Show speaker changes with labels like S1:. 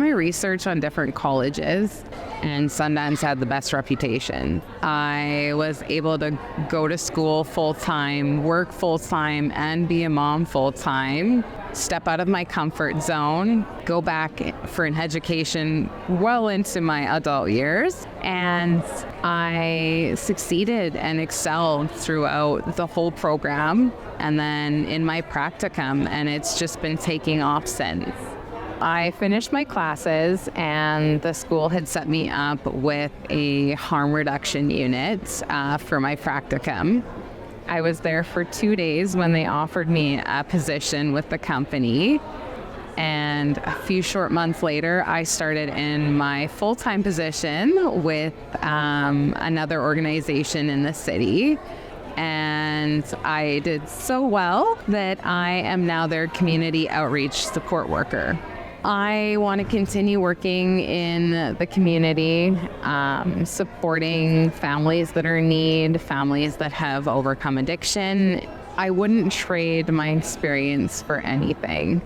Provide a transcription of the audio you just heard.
S1: My research on different colleges, and Sundance had the best reputation. I was able to go to school full-time, work full-time, and be a mom full-time, step out of my comfort zone, go back for an education well into my adult years, and I succeeded and excelled throughout the whole program and then in my practicum, and it's just been taking off since. I finished my classes and the school had set me up with a harm reduction unit for my practicum. I was there for 2 days when they offered me a position with the company. And a few short months later, I started in my full-time position with another organization in the city. And I did so well that I am now their community outreach support worker. I want to continue working in the community, supporting families that are in need, families that have overcome addiction. I wouldn't trade my experience for anything.